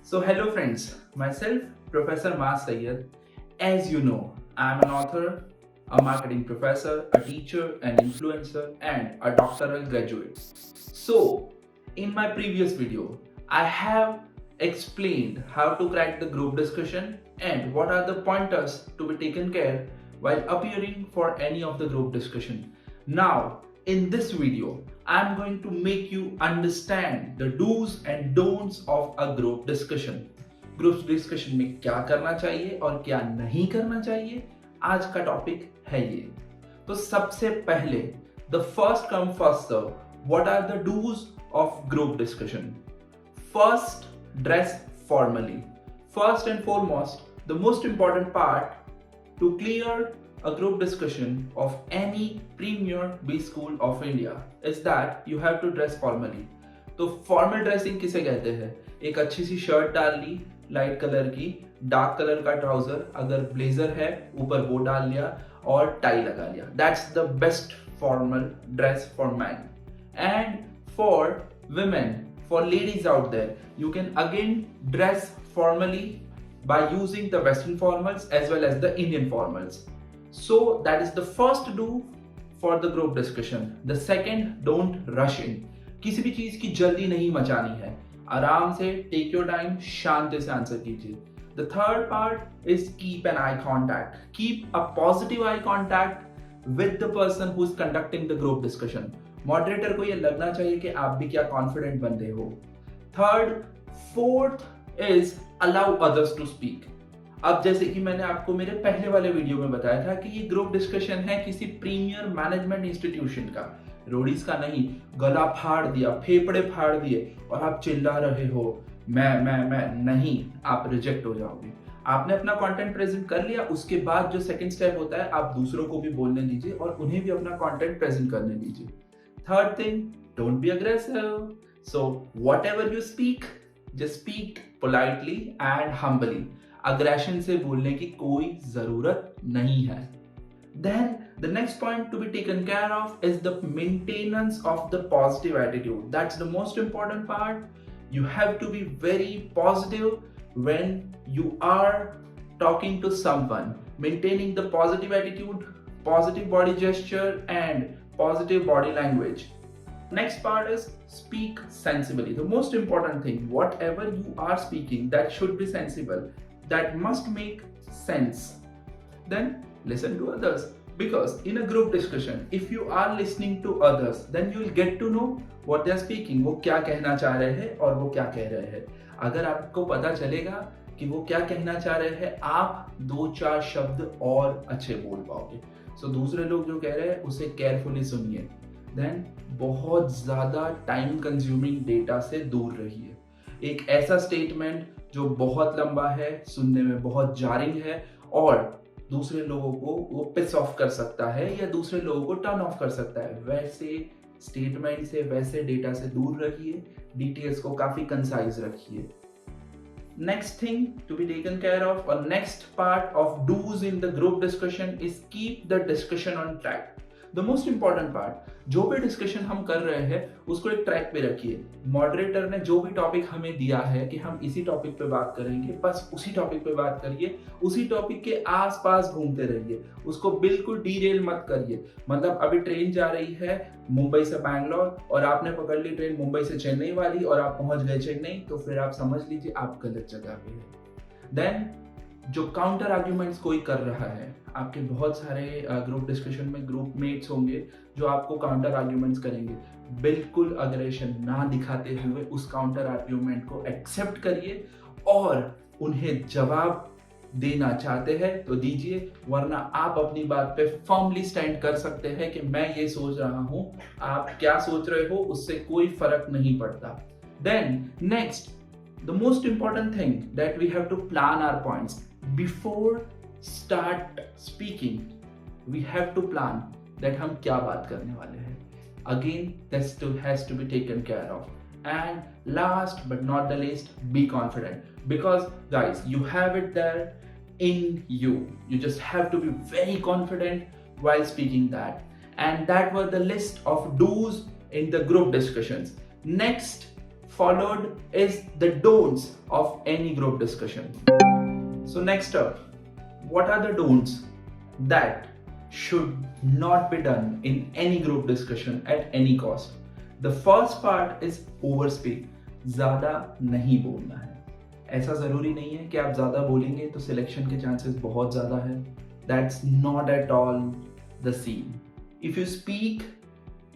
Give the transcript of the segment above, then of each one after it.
So hello friends, myself Professor Mas Sayyed. As you know, I'm an author, a marketing professor, a teacher, an influencer, and a doctoral graduate. So, in my previous video, I have explained how to crack the group discussion and what are the pointers to be taken care while appearing for any of the group discussion. Now, in this video, I'm going to make you understand the do's and don'ts of a group discussion. Group discussion में क्या करना चाहिए और क्या नहीं करना चाहिए, आज का टॉपिक है ये। तो सबसे पहले the first come first serve, what are the dos of group discussion. First, dress formally. First and foremost the most important part to clear a group discussion of any premier B school of India is that you have to dress formally. तो formal dressing किसे कहते हैं? एक अच्छी सी shirt डाल ली light colour की, dark colour का trouser, अगर ब्लेजर है ऊपर वो डाल लिया और टाई लगा लिया। That's the best formal dress for man. And for women, for ladies out there, you can again dress formally by using the Western formals as well as the Indian formals. So that is the first do for the group discussion. The second, don't rush in. किसी भी चीज की जल्दी नहीं मचानी है, आराम से take your time, शांति से आंसर कीजिए. The third part is keep an eye contact. Keep a positive eye contact with the person who is conducting the group discussion. Moderator को ये लगना चाहिए कि आप भी क्या confident बंदे हो. Third, fourth is allow others to speak. अब जैसे कि मैंने आपको मेरे पहले वाले वीडियो में बताया था कि ये ग्रुप डिस्कशन है किसी प्रीमियर मैनेजमेंट इंस्टीट्यूशन का, रोडीज का नहीं। गला फाड़ दिया, फेफड़े फाड़ दिए और आप चिल्ला रहे हो मैं नहीं, आप रिजेक्ट हो जाओगे। आपने अपना कंटेंट प्रेजेंट कर लिया, उसके बाद जो सेकंड स्टेप होता है, आप दूसरों को भी बोलने दीजिए और उन्हें भी अपना कंटेंट प्रेजेंट करने दीजिए। Third thing, don't be aggressive. So whatever you speak, just speak politely and humbly. Aggression से बोलने की कोई जरूरत नहीं है. Then the next point to be taken care of is the maintenance of the positive attitude. That's the most important part. You have to be very positive when you are talking to someone. Maintaining the positive attitude, positive body gesture and positive body language. Next part is speak sensibly. The most important thing, whatever you are speaking, that should be sensible, that must make sense. Then listen to others, because in a group discussion, if you are listening to others, then you will get to know what they are speaking. वो क्या कहना चाह रहे हैं और वो क्या कह रहे हैं। अगर आपको पता चलेगा कि वो क्या कहना चाह रहे हैं, आप 2-4 शब्द और अच्छे बोल पाओगे। So दूसरे लोग जो कह रहे हैं उसे केयरफुली सुनिए। देन बहुत ज़्यादा टाइम कंज्यूमिंग डेटा से दूर रहिए। एक ऐसा स्टेटमेंट जो बहुत लंबा है, सुनने में बहुत जारिंग है और दूसरे लोगों को वो पिस ऑफ कर सकता है या दूसरे लोगों को टर्न ऑफ कर सकता है, वैसे स्टेटमेंट से, वैसे डेटा से दूर रहिए। डिटेल्स को काफ़ी कंसाइज रखिए। Next thing to be taken care of, or next part of do's in the group discussion is keep the discussion on track. The most important part, जो भी डिस्कशन हम कर रहे हैं उसको एक ट्रैक पे रखिए। मॉडरेटर ने जो भी टॉपिक हमें दिया है कि हम इसी टॉपिक पे बात करेंगे, बस उसी टॉपिक पे बात करिए, उसी टॉपिक के आसपास घूमते रहिए, उसको बिल्कुल डीरेल मत करिए। मतलब अभी ट्रेन जा रही है मुंबई से बैंगलोर और आपने पकड़ ली ट्रेन मुंबई से चेन्नई वाली और आप पहुंच गए चेन्नई, तो फिर आप समझ लीजिए आप गलत जगह पे हैं। देन जो काउंटर आर्ग्यूमेंट्स कोई कर रहा है, आपके बहुत सारे ग्रुप डिस्कशन में ग्रुप मेट्स होंगे जो आपको काउंटर आर्ग्यूमेंट्स करेंगे, बिल्कुल अग्रेशन ना दिखाते हुए उस काउंटर आर्ग्यूमेंट को एक्सेप्ट करिए और उन्हें जवाब देना चाहते हैं तो दीजिए, वरना आप अपनी बात पे फर्मली स्टैंड कर सकते हैं कि मैं ये सोच रहा हूं, आप क्या सोच रहे हो उससे कोई फर्क नहीं पड़ता। Then next, the most important thing that we have to plan our points before start speaking. We have to plan that हम क्या बात करने वाले हैं। Again, that still has to be taken care of. And last but not the least, be confident, because guys, you have it there in you. You just have to be very confident while speaking that. And that were the list of do's in the group discussions. Next, followed is the don'ts of any group discussion. So next up, what are the don'ts that should not be done in any group discussion at any cost? The first part is overspeak. ज्यादा नहीं बोलना है. ऐसा जरूरी नहीं है कि आप ज्यादा बोलेंगे तो सिलेक्शन के चांसेस बहुत ज्यादा है. That's not at all the scene. If you speak,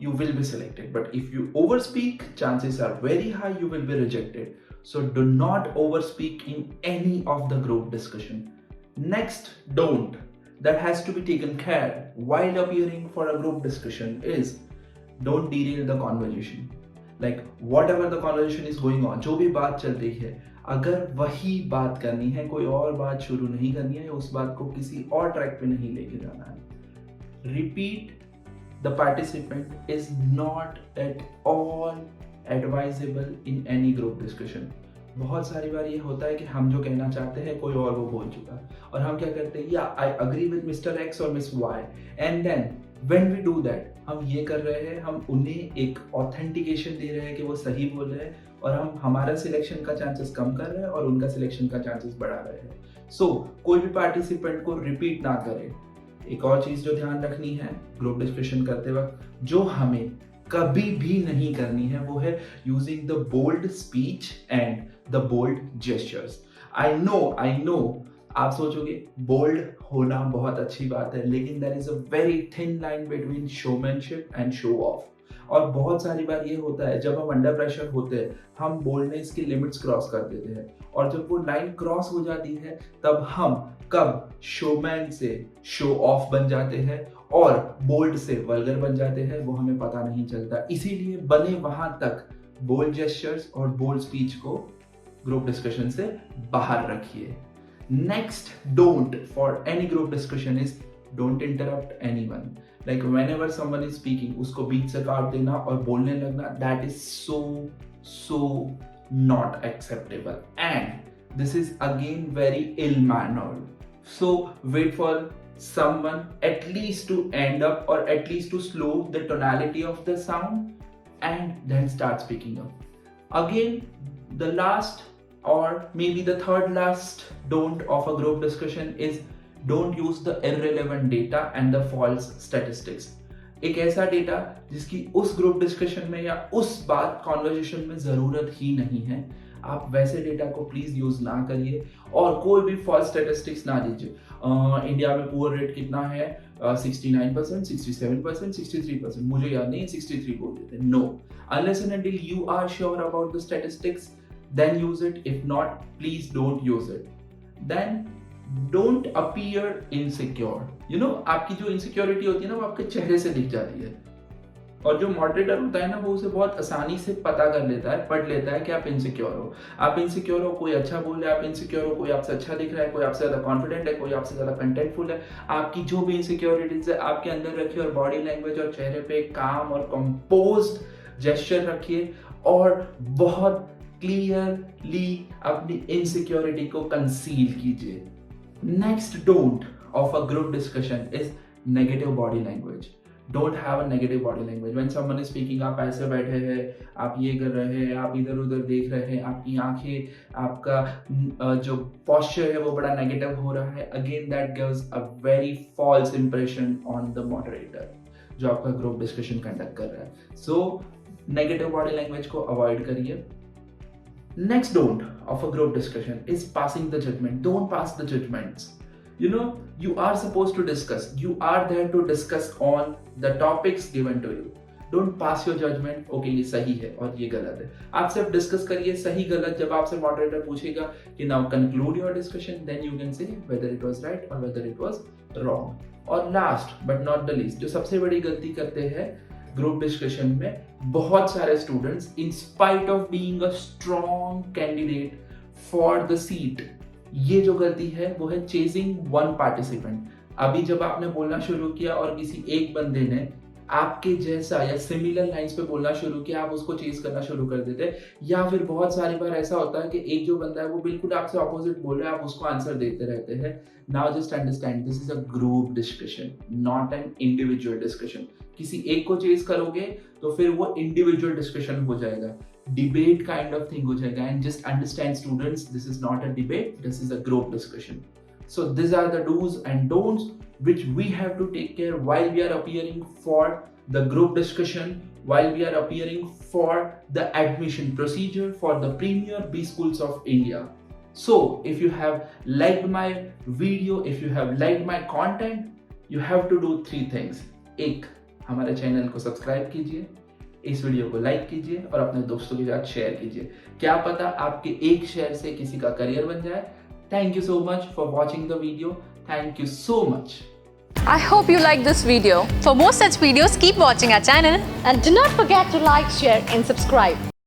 you will be selected. But if you overspeak, chances are very high you will be rejected. So do not overspeak in any of the group discussion. Next don't that has to be taken care while appearing for a group discussion is don't derail the conversation. Like whatever the conversation is going on, जो भी बात चल रही है, अगर वही बात करनी है, कोई और बात शुरू नहीं करनी है, उस बात को किसी और ट्रैक पे नहीं लेके जाना है. Repeat the participant is not at all advisable in any group discussion. बहुत सारी बार ये होता है कि हम जो कहना चाहते हैं कोई और वो बोल चुका और हम क्या करते हैं, या I agree with mister X और miss Y, and then when we do that हम ये कर रहे हैं, हम उन्हें एक ऑथेंटिकेशन दे रहे हैं कि वो सही बोल रहे हैं और हम हमारा सिलेक्शन का चांसेस कम कर रहे हैं और उनका सिलेक्शन का चांसेस बढ़ा रहे हैं. सो कोई भी पार्टिसिपेंट को रिपीट ना करे. एक और चीज जो ध्यान रखनी है ग्रुप डिस्कशन करते वक्त, जो हमें कभी भी नहीं करनी है, वो है using the bold speech and the bold gestures. I know आप सोचोगे बोल्ड होना बहुत अच्छी बात है, लेकिन there is a very thin line between showmanship and show off. और बहुत सारी बार ये होता है जब हम अंडर प्रेशर होते हैं हम बोल्डनेस की लिमिट्स क्रॉस कर देते हैं, और जब वो लाइन क्रॉस हो जाती है तब हम कब शोमैन से शो ऑफ बन जाते हैं और बोल्ड से वल्गर बन जाते हैं, वो हमें पता नहीं चलता. इसीलिए बने वहां तक बोल्ड जेस्चर्स और बोल्ड स्पीच को ग्रुप डिस्कशन से बाहर रखिए. Next don't for any group discussion is don't interrupt anyone. Like whenever someone is speaking उसको बीच से काट देना और बोलने लगना, that is so not acceptable, and this is again very ill-mannered. So wait for someone at least to end up or at least to slow the tonality of the sound and then start speaking up. Again, the last or maybe the third last don't of a group discussion is don't use the irrelevant data and the false statistics. एक ऐसा data जिसकी उस group discussion में या उस बात conversation में जरूरत ही नहीं है, आप वैसे डेटा को प्लीज यूज ना करिए और कोई भी फॉल्स स्टैटिस्टिक्स ना दीजिए. इंडिया में पुअर रेट कितना है, 69%, 67%, 63%, मुझे याद नहीं, 63 बोल देते. No, unless and until you are sure about the statistics then use it. If not, please don't use it. Then don't appear insecure. You know, आपकी जो इनसिक्योरिटी होती है ना वो आपके चेहरे से दिख जाती है, और जो मॉडरेटर होता है ना वो उसे बहुत आसानी से पता कर लेता है, पढ़ लेता है कि आप इनसिक्योर हो. आप इनसिक्योर हो, कोई अच्छा बोल रहा है, आप इनसिक्योर हो, कोई आपसे अच्छा दिख रहा है, कोई आपसे ज्यादा कॉन्फिडेंट है, कोई आपसे ज्यादा कंटेंटफुल है. आपकी जो भी इनसिक्योरिटीज है आपके अंदर रखिए और बॉडी लैंग्वेज और चेहरे पे काम और कंपोज्ड जेस्चर रखिए और बहुत क्लियरली अपनी इनसिक्योरिटी को कंसील कीजिए. Next don't of a group discussion is negative body language. Don't have a negative body language. When someone is speaking, आप ऐसे बैठे हैं, आप ये कर रहे हैं, आप इधर उधर देख रहे हैं, आपकी आंखें, आपका जो posture है वो बड़ा negative हो रहा है. Again, that gives a very false impression on the moderator जो आपका group discussion conduct कर रहा है. So negative body language को avoid करिए. Next don't of a group discussion is passing the judgment. Don't pass the judgments. You know, you are supposed to discuss. You are there to discuss on the topics given to you. Don't pass your judgment. Okay, ये सही है और ये गलत है. आप सिर्फ discuss करिए सही गलत. जब आपसे मॉडरेटर पूछेगा कि now conclude your discussion, then you can say whether it was right or whether it was wrong. और last but not the least, जो सबसे बड़ी गलती करते हैं ग्रुप डिस्कशन में बहुत सारे students, in spite of being a strong candidate for the seat, ये जो गलती है वो है चेजिंग वन पार्टिसिपेंट. अभी जब आपने बोलना शुरू किया और किसी एक बंदे ने आपके जैसा या सिमिलर लाइंस पे बोलना शुरू किया, आप उसको चेज करना शुरू कर देते. या फिर बहुत सारी बार ऐसा होता है कि एक जो बंदा है वो बिल्कुल आपसे ऑपोजिट बोल रहा है, आप उसको आंसर देते रहते हैं. Now just understand, this is a group discussion, not an individual discussion. किसी एक को चेज करोगे तो फिर वो इंडिविजुअल डिस्कशन हो जाएगा. डिबेट काइंड ऑफ थिंग हो जाएगा. And just understand students, this is not a debate, this is a group discussion. So these are the do's and don'ts which we have to take care while we are appearing for the group discussion, while we are appearing for the admission procedure for the premier B schools of India. So if you have liked my video, if you have liked my content, you have to do 3 things. एक, हमारे channel को subscribe कीजिए, इस video को like कीजिए और अपने दोस्तों के साथ शेयर कीजिए. क्या पता आपके एक शेयर से किसी का करियर बन जाए. Thank you so much for watching the video. Thank you so much. I hope you liked this video. For more such videos, keep watching our channel And do not forget to like, share and subscribe.